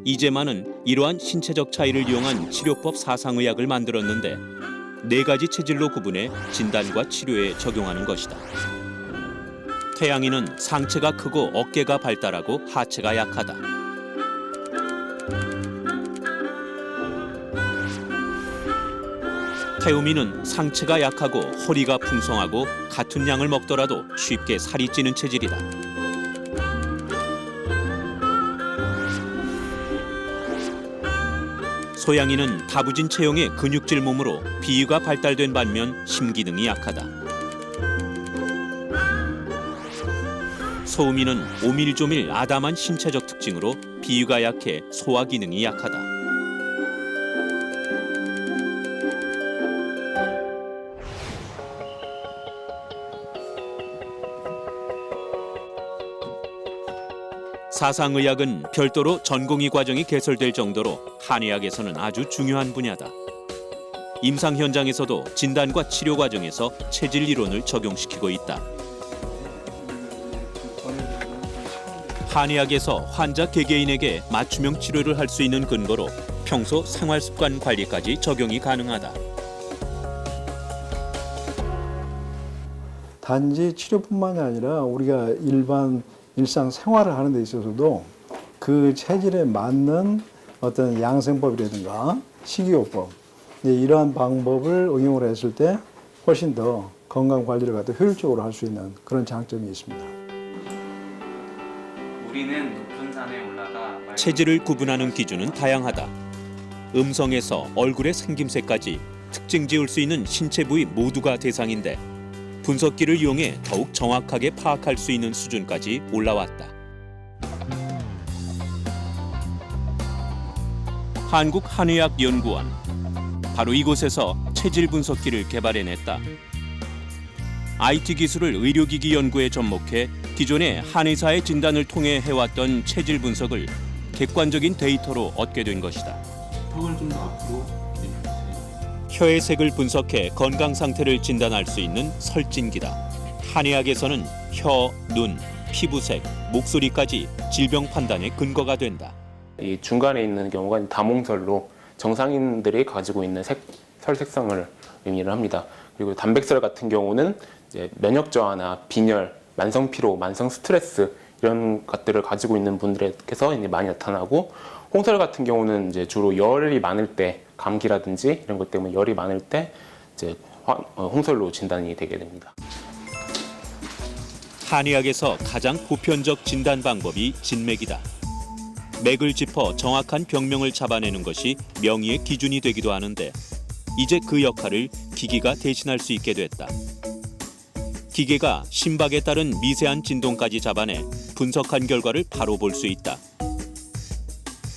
이제만은 이러한 신체적 차이를 이용한 치료법 사상의학을 만들었는데 4가지 체질로 구분해 진단과 치료에 적용하는 것이다. 태양이는 상체가 크고 어깨가 발달하고 하체가 약하다. 태우미는 상체가 약하고 허리가 풍성하고 같은 양을 먹더라도 쉽게 살이 찌는 체질이다. 소양이는 다부진 체형의 근육질 몸으로 비위가 발달된 반면 심기능이 약하다. 소음이는 오밀조밀 아담한 신체적 특징으로 비위가 약해 소화 기능이 약하다. 사상의학은 별도로 전공의 과정이 개설될 정도로 한의학에서는 아주 중요한 분야다. 임상 현장에서도 진단과 치료 과정에서 체질 이론을 적용시키고 있다. 한의학에서 환자 개개인에게 맞춤형 치료를 할 수 있는 근거로 평소 생활습관 관리까지 적용이 가능하다. 단지 치료뿐만이 아니라 우리가 일반 일상 생활을 하는 데 있어서도 그 체질에 맞는 어떤 양생법이라든가 식이요법 이러한 방법을 응용을 했을 때 훨씬 더 건강 관리를 갖다 효율적으로 할 수 있는 그런 장점이 있습니다. 우리는 높은 산에 올라가 체질을 구분하는 기준은 다양하다. 음성에서 얼굴의 생김새까지 특징 지을 수 있는 신체 부위 모두가 대상인데 분석기를 이용해 더욱 정확하게 파악할 수 있는 수준까지 올라왔다. 한국한의학연구원, 바로 이곳에서 체질 분석기를 개발해냈다. IT 기술을 의료기기 연구에 접목해 기존의 한의사의 진단을 통해 해왔던 체질 분석을 객관적인 데이터로 얻게 된 것이다. 턱을 좀 더 앞으로. 혀의 색을 분석해 건강 상태를 진단할 수 있는 설진기다. 한의학에서는 혀, 눈, 피부색, 목소리까지 질병 판단의 근거가 된다. 이 중간에 있는 경우가 다몽설로 정상인들이 가지고 있는 혈색성을 의미를 합니다. 그리고 단백질 같은 경우는 이제 면역 저하나 빈혈, 만성 피로, 만성 스트레스 이런 것들을 가지고 있는 분들에게서 이제 많이 나타나고, 홍설 같은 경우는 이제 주로 열이 많을 때, 감기라든지 이런 것 때문에 열이 많을 때 이제 홍설로 진단이 되게 됩니다. 한의학에서 가장 보편적 진단 방법이 진맥이다. 맥을 짚어 정확한 병명을 잡아내는 것이 명의의 기준이 되기도 하는데 이제 그 역할을 기기가 대신할 수 있게 됐다. 기계가 심박에 따른 미세한 진동까지 잡아내 분석한 결과를 바로 볼 수 있다.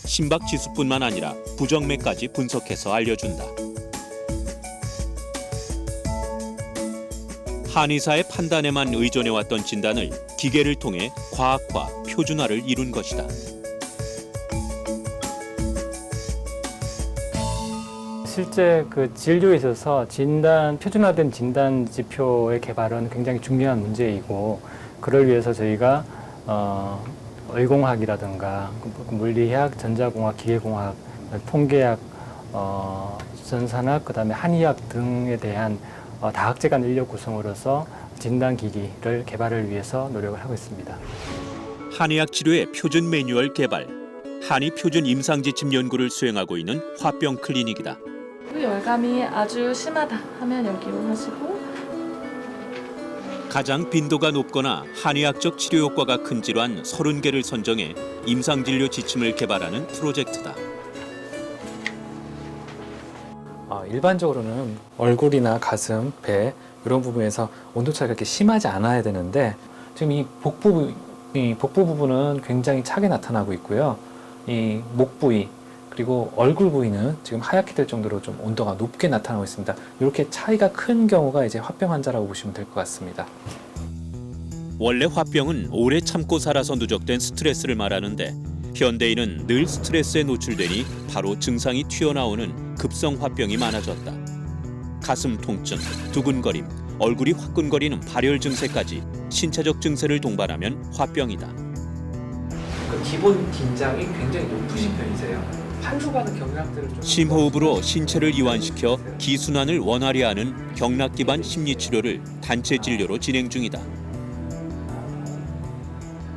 심박 지수뿐만 아니라 부정맥까지 분석해서 알려준다. 한의사의 판단에만 의존해왔던 진단을 기계를 통해 과학화, 표준화를 이룬 것이다. 실제 그 진료에 있어서 표준화된 진단 지표의 개발은 굉장히 중요한 문제이고, 그를 위해서 저희가 의공학이라든가 물리학, 전자공학, 기계공학, 통계학, 전산학, 그다음에 한의학 등에 대한 다학제 간 인력 구성으로서 진단기기를 개발을 위해서 노력을 하고 있습니다. 한의학 치료의 표준 매뉴얼 개발, 한의 표준 임상지침 연구를 수행하고 있는 화병 클리닉이다. 열감이 아주 심하다 하면 여기로 하시고, 가장 빈도가 높거나 한의학적 치료 효과가 큰 질환 30개를 선정해 임상진료 지침을 개발하는 프로젝트다. 일반적으로는 얼굴이나 가슴, 배 이런 부분에서 온도차가 그렇게 심하지 않아야 되는데 지금 이 복부 부분은 굉장히 차게 나타나고 있고요. 이 목 부위 그리고 얼굴 부위는 지금 하얗게 될 정도로 좀 온도가 높게 나타나고 있습니다. 이렇게 차이가 큰 경우가 이제 화병 환자라고 보시면 될 것 같습니다. 원래 화병은 오래 참고 살아서 누적된 스트레스를 말하는데 현대인은 늘 스트레스에 노출되니 바로 증상이 튀어나오는 급성 화병이 많아졌다. 가슴 통증, 두근거림, 얼굴이 화끈거리는 발열 증세까지 신체적 증세를 동반하면 화병이다. 기본 긴장이 굉장히 높으신 편이세요? 팔로 가는 경락들을 좀 심호흡으로 신체를 이완시켜 기순환을 원활히 하는 경락 기반 심리 치료를 단체 진료로 진행 중이다.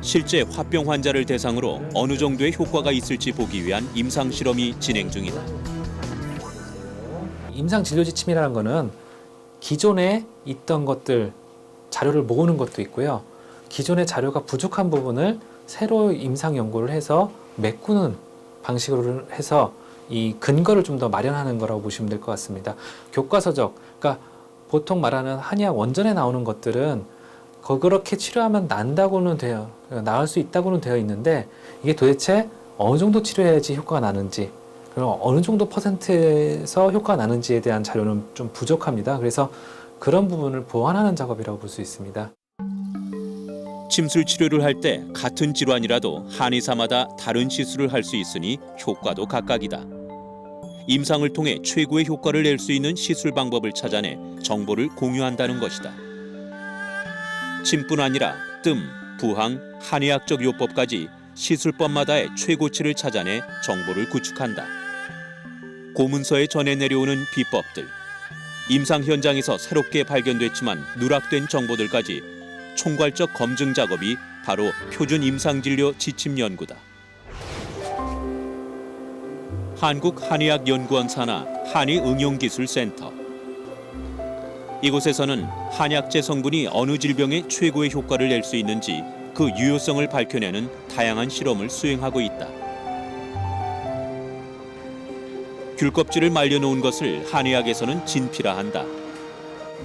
실제 화병 환자를 대상으로 어느 정도의 효과가 있을지 보기 위한 임상 실험이 진행 중이다. 임상 진료 지침이라는 거는 기존에 있던 것들 자료를 모으는 것도 있고요. 기존의 자료가 부족한 부분을 새로 임상 연구를 해서 메꾸는 방식으로 해서 이 근거를 좀 더 마련하는 거라고 보시면 될 것 같습니다. 교과서적, 그러니까 보통 말하는 한의학 원전에 나오는 것들은 그렇게 치료하면 난다고는 돼요. 나을 수 있다고는 되어 있는데 이게 도대체 어느 정도 치료해야지 효과가 나는지 그리고 어느 정도 퍼센트에서 효과가 나는지에 대한 자료는 좀 부족합니다. 그래서 그런 부분을 보완하는 작업이라고 볼 수 있습니다. 침술 치료를 할 때 같은 질환이라도 한의사마다 다른 시술을 할 수 있으니 효과도 각각이다. 임상을 통해 최고의 효과를 낼 수 있는 시술 방법을 찾아내 정보를 공유한다는 것이다. 침뿐 아니라 뜸, 부항, 한의학적 요법까지 시술법마다의 최고치를 찾아내 정보를 구축한다. 고문서에 전해 내려오는 비법들, 임상 현장에서 새롭게 발견됐지만 누락된 정보들까지 총괄적 검증 작업이 바로 표준 임상진료 지침 연구다. 한국한의학연구원 산하 한의응용기술센터. 이곳에서는 한약재 성분이 어느 질병에 최고의 효과를 낼 수 있는지 그 유효성을 밝혀내는 다양한 실험을 수행하고 있다. 귤껍질을 말려놓은 것을 한의학에서는 진피라 한다.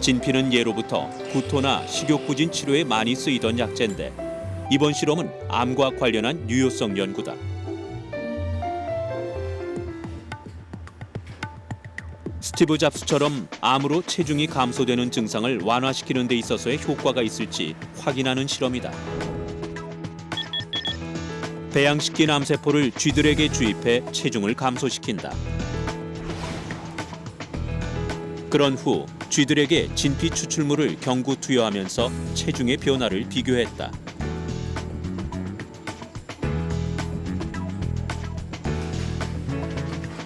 진피는 예로부터 구토나 식욕부진 치료에 많이 쓰이던 약재인데 이번 실험은 암과 관련한 유효성 연구다. 스티브 잡스처럼 암으로 체중이 감소되는 증상을 완화시키는 데 있어서의 효과가 있을지 확인하는 실험이다. 배양시킨 암세포를 쥐들에게 주입해 체중을 감소시킨다. 그런 후 쥐들에게 진피 추출물을 경구 투여하면서 체중의 변화를 비교했다.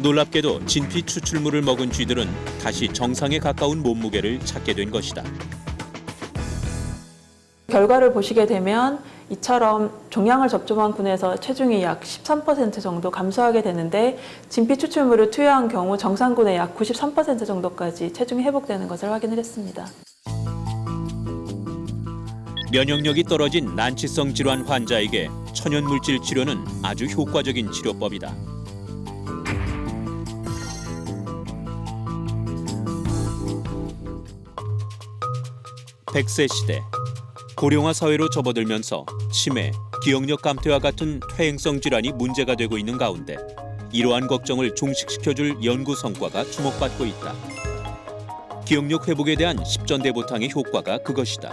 놀랍게도 진피 추출물을 먹은 쥐들은 다시 정상에 가까운 몸무게를 찾게 된 것이다. 결과를 보시게 되면 이처럼 종양을 접종한 군에서 체중이 약 13% 정도 감소하게 되는데 진피 추출물을 투여한 경우 정상군의 약 93% 정도까지 체중이 회복되는 것을 확인을 했습니다. 면역력이 떨어진 난치성 질환 환자에게 천연물질 치료는 아주 효과적인 치료법이다. 100세 시대, 고령화 사회로 접어들면서 치매, 기억력 감퇴와 같은 퇴행성 질환이 문제가 되고 있는 가운데 이러한 걱정을 종식시켜줄 연구 성과가 주목받고 있다. 기억력 회복에 대한 십전대보탕의 효과가 그것이다.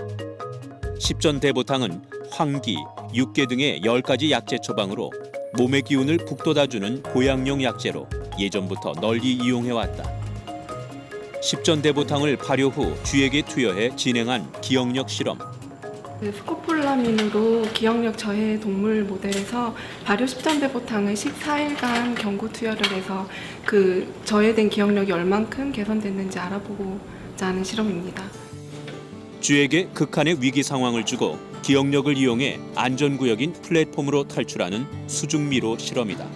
십전대보탕은 황기, 육계 등의 10가지 약재 처방으로 몸의 기운을 북돋아주는 보양용 약재로 예전부터 널리 이용해왔다. 십전대보탕을 발효 후 쥐에게 투여해 진행한 기억력 실험. 스코폴라민으로 기억력 저해 동물 모델에서 발효 십전대보탕을 14일간 경구 투여를 해서 그 저해된 기억력이 얼만큼 개선됐는지 알아보고자 하는 실험입니다. 쥐에게 극한의 위기 상황을 주고 기억력을 이용해 안전구역인 플랫폼으로 탈출하는 수중미로 실험이다.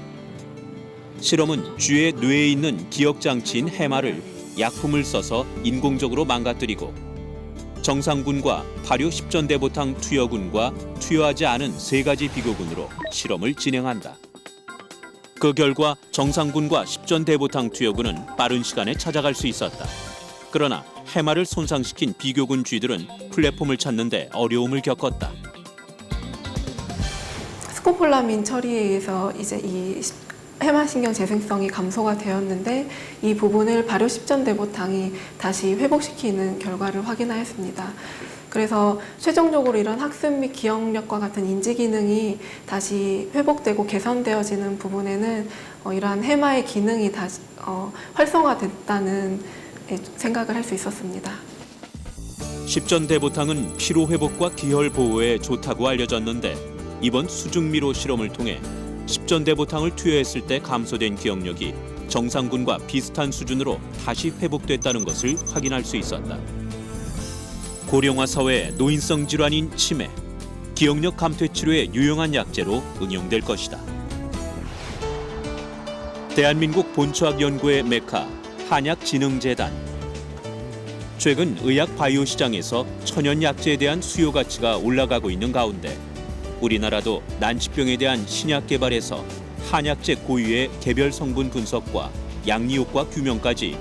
실험은 쥐의 뇌에 있는 기억장치인 해마를 약품을 써서 인공적으로 망가뜨리고 정상군과 발효 십전대보탕 투여군과 투여하지 않은 3가지 비교군으로 실험을 진행한다. 그 결과 정상군과 십전대보탕 투여군은 빠른 시간에 찾아갈 수 있었다. 그러나 해마를 손상시킨 비교군 쥐들은 플랫폼을 찾는 데 어려움을 겪었다. 스코폴라민 처리에 의해서 이제 이 해마신경 재생성이 감소가 되었는데 이 부분을 발효 십전대보탕이 다시 회복시키는 결과를 확인하였습니다. 그래서 최종적으로 이런 학습 및 기억력과 같은 인지 기능이 다시 회복되고 개선되어지는 부분에는 이러한 해마의 기능이 다시 활성화됐다는 생각을 할 수 있었습니다. 십전대보탕은 피로 회복과 기혈 보호에 좋다고 알려졌는데 이번 수중미로 실험을 통해 십전대보탕을 투여했을 때 감소된 기억력이 정상군과 비슷한 수준으로 다시 회복됐다는 것을 확인할 수 있었다. 고령화 사회의 노인성 질환인 치매, 기억력 감퇴 치료의 유용한 약재로 응용될 것이다. 대한민국 본초학 연구의 메카 한약진흥재단. 최근 의학 바이오 시장에서 천연 약재에 대한 수요 가치가 올라가고 있는 가운데 우리나라도 난치병에 대한 신약 개발에서 한약재 고유의 개별 성분 분석과 양리 효과 규명까지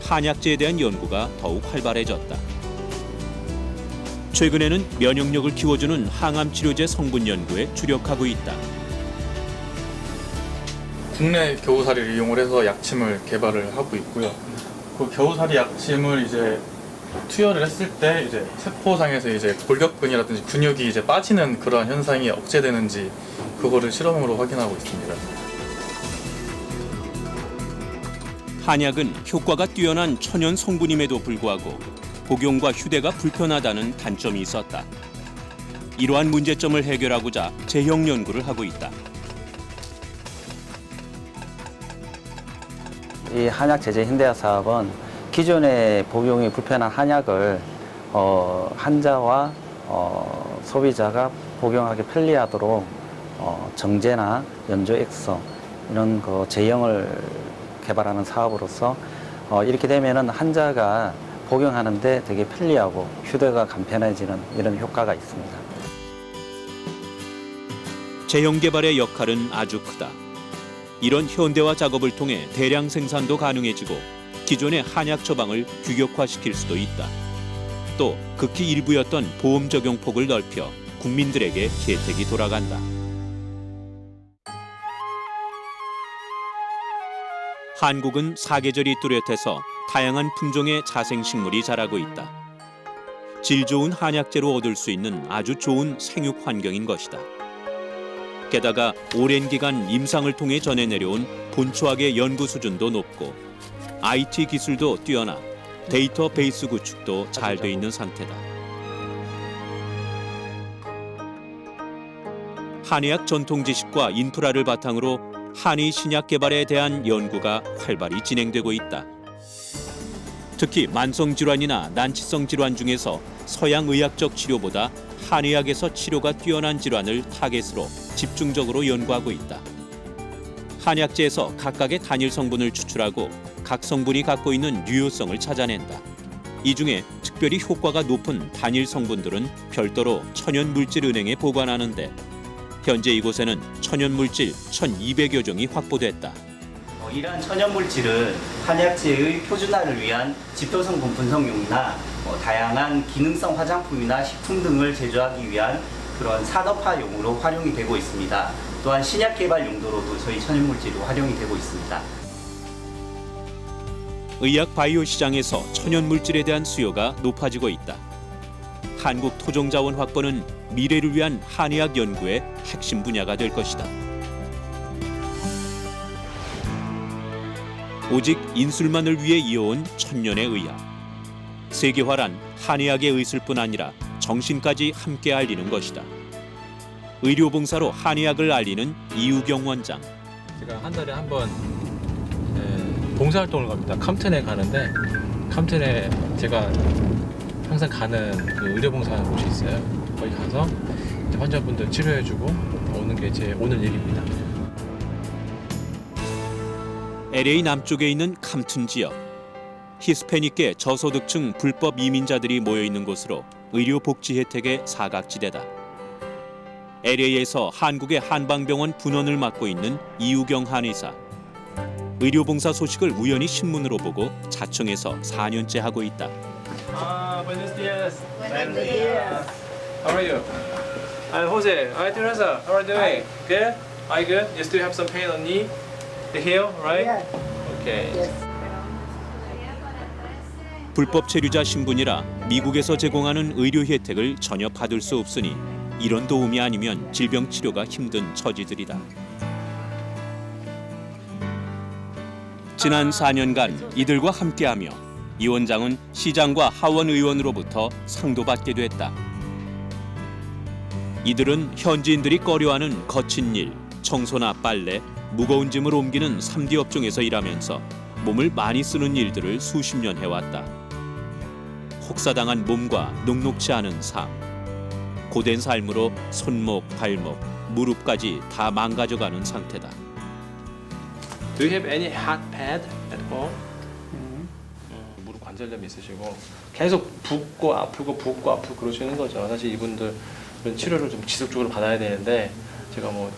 한약재에 대한 연구가 더욱 활발해졌다. 최근에는 면역력을 키워주는 항암 치료제 성분 연구에 주력하고 있다. 국내 겨우살이를 이용을 해서 약침을 개발을 하고 있고요. 그 겨우살이 약침을 이제 투여를 했을 때 이제 세포상에서 이제 골격근이라든지 근육이 이제 빠지는 그러한 현상이 억제되는지 그거를 실험으로 확인하고 있습니다. 한약은 효과가 뛰어난 천연 성분임에도 불구하고 복용과 휴대가 불편하다는 단점이 있었다. 이러한 문제점을 해결하고자 재형 연구를 하고 있다. 이 한약 제재 현대화 사업은 기존의 복용이 불편한 한약을 환자와 소비자가 복용하기 편리하도록 정제나 연조 액성 이런 제형을 개발하는 사업으로서 이렇게 되면은 환자가 복용하는데 되게 편리하고 휴대가 간편해지는 이런 효과가 있습니다. 재형 개발의 역할은 아주 크다. 이런 현대화 작업을 통해 대량 생산도 가능해지고 기존의 한약 처방을 규격화시킬 수도 있다. 또 극히 일부였던 보험 적용 폭을 넓혀 국민들에게 혜택이 돌아간다. 한국은 사계절이 뚜렷해서 다양한 품종의 자생식물이 자라고 있다. 질 좋은 한약재로 얻을 수 있는 아주 좋은 생육 환경인 것이다. 게다가 오랜 기간 임상을 통해 전해 내려온 본초학의 연구 수준도 높고 IT 기술도 뛰어나 데이터베이스 구축도 잘 돼 있는 상태다. 한의학 전통 지식과 인프라를 바탕으로 한의 신약 개발에 대한 연구가 활발히 진행되고 있다. 특히 만성 질환이나 난치성 질환 중에서 서양 의학적 치료보다 한의학에서 치료가 뛰어난 질환을 타겟으로 집중적으로 연구하고 있다. 한약재에서 각각의 단일 성분을 추출하고 각 성분이 갖고 있는 유효성을 찾아낸다. 이 중에 특별히 효과가 높은 단일 성분들은 별도로 천연물질 은행에 보관하는데 현재 이곳에는 천연물질 1,200여 종이 확보됐다. 이러한 천연물질은 한약재의 표준화를 위한 지표성분 분석용이나 다양한 기능성 화장품이나 식품 등을 제조하기 위한 그런 산업화용으로 활용이 되고 있습니다. 또한 신약 개발 용도로도 저희 천연물질이 활용이 되고 있습니다. 의학 바이오 시장에서 천연물질에 대한 수요가 높아지고 있다. 한국 토종자원 확보는 미래를 위한 한의학 연구의 핵심 분야가 될 것이다. 오직 인술만을 위해 이어온 천년의 의학. 세계화란 한의학의 의술뿐 아니라 정신까지 함께 알리는 것이다. 의료봉사로 한의학을 알리는 이우경 원장. 제가 한 달에 한 번 봉사활동을 갑니다. 캄튼에 가는데 캄튼에 제가 항상 가는 그 의료봉사하는 곳이 있어요. 거기 가서 환자분들 치료해주고 오는 게 제 오늘 일입니다. LA 남쪽에 있는 캄튼 지역. 히스패닉계 저소득층 불법 이민자들이 모여있는 곳으로 의료복지 혜택의 사각지대다. LA에서 한국의 한방병원 분원을 맡고 있는 이우경 한의사. 의료봉사 소식을 우연히 신문으로 보고 자청해서 4년째 하고 있다. Buenos dias. Buenos dias. How are you? I'm Jose. Hi, Teresa. How are you doing? Good? Are you good? You still have some pain on knee? The heel, right? Yeah. Okay. Yes. 불법 체류자 신분이라 미국에서 제공하는 의료 혜택을 전혀 받을 수 없으니 이런 도움이 아니면 질병 치료가 힘든 처지들이다. 지난 4년간 이들과 함께하며 이 원장은 시장과 하원 의원으로부터 상도 받게 됐다. 이들은 현지인들이 꺼려하는 거친 일, 청소나 빨래, 무거운 짐을 옮기는 3D 업종에서 일하면서 몸을 많이 쓰는 일들을 수십 년 해왔다. 혹사당한 몸과 녹록치 않은 삶. 고된 삶으로 손목, 발목, 무릎까지 다 망가져가는 상태다. Do you have any hot pad at home? 무릎 관절염 있으시고 계속 붓고 아프고 그러시는 거죠. 사실 이분들은 치료를 좀 지속적으로 받아야 되는데 제가 뭐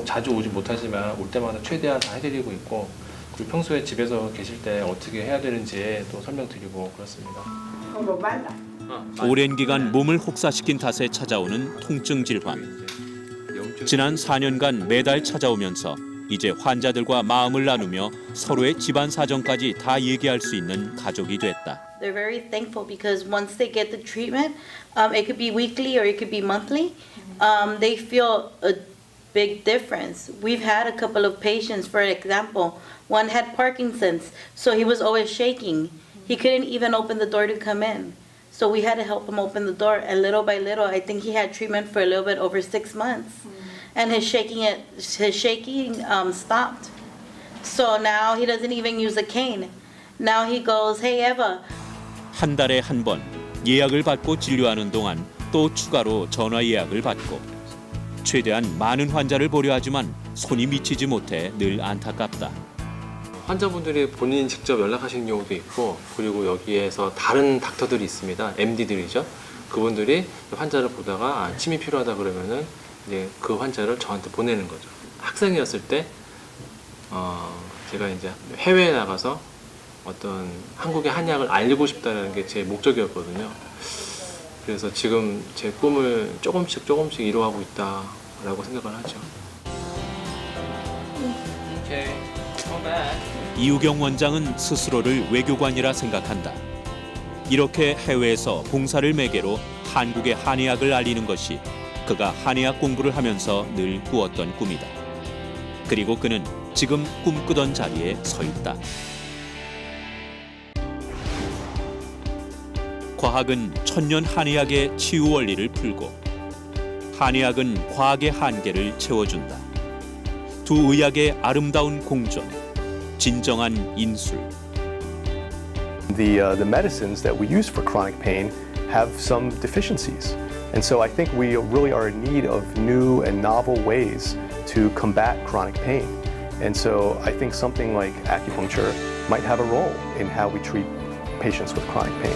자주 오지 못하지만 올 때마다 최대한 다 해드리고 있고, 그리고 평소에 집에서 계실 때 어떻게 해야 되는지 또 설명드리고 그렇습니다. 오랜 기간 몸을 혹사시킨 탓에 찾아오는 통증 질환. 지난 4년간 매달 찾아오면서 이제 환자들과 마음을 나누며 서로의 집안 사정까지 다 얘기할 수 있는 가족이 됐다. They're very thankful because once they get the treatment, it could be weekly or it could be monthly, they feel a big difference. We've had a couple of patients, for example, one had Parkinson's, so he was always shaking. He couldn't even open the door to come in. So we had to help him open the door, and little by little, I think he had treatment for a little bit over 6 months. And his shaking stopped. So now he doesn't even use a cane. Now he goes, "Hey Eva." 한 달에 한 번 예약을 받고 진료하는 동안 또 추가로 전화 예약을 받고 최대한 많은 환자를 보려 하지만 손이 미치지 못해 늘 안타깝다. 환자분들이 본인이 직접 연락하시는 경우도 있고, 그리고 여기에서 다른 닥터들이 있습니다. MD들이죠. 그분들이 환자를 보다가 침이 필요하다 그러면은 이제 그 환자를 저한테 보내는 거죠. 학생이었을 때 제가 이제 해외에 나가서 어떤 한국의 한약을 알리고 싶다는 게 제 목적이었거든요. 그래서 지금 제 꿈을 조금씩 이루어가고 있다라고 생각을 하죠. 이우경 원장은 스스로를 외교관이라 생각한다. 이렇게 해외에서 봉사를 매개로 한국의 한의학을 알리는 것이 그가 한의학 공부를 하면서 늘 꾸었던 꿈이다. 그리고 그는 지금 꿈꾸던 자리에 서 있다. 과학은 천년 한의학의 치유 원리를 풀고 한의학은 과학의 한계를 채워준다. 두 의학의 아름다운 공존, 진정한 인술. The medicines that we use for chronic pain have some deficiencies. And so I think we really are in need of new and novel ways to combat chronic pain. And so I think something like acupuncture might have a role in how we treat patients with chronic pain.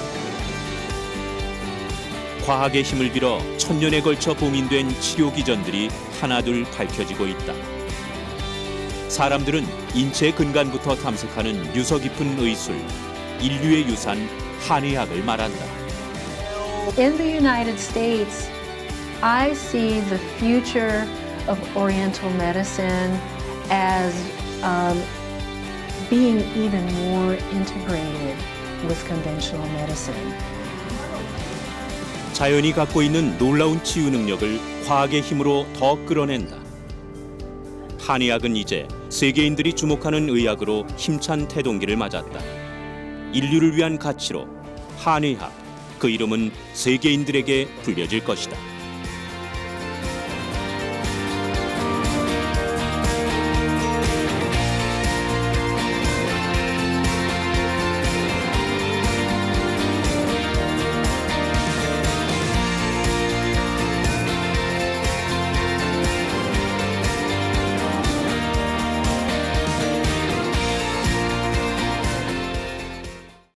과학의 힘을 빌어 천년에 걸쳐 봉인된 치료 기전들이 하나둘 밝혀지고 있다. 사람들은 인체 근간부터 탐색하는 유서 깊은 의술, 인류의 유산 한의학을 말한다. In the United States, I see the future of Oriental medicine as being even more integrated with conventional medicine. 자연이 갖고 있는 놀라운 치유 능력을 과학의 힘으로 더 끌어낸다. 한의학은 이제 세계인들이 주목하는 의학으로 힘찬 태동기를 맞았다. 인류를 위한 가치로 한의학, 그 이름은 세계인들에게 불려질 것이다.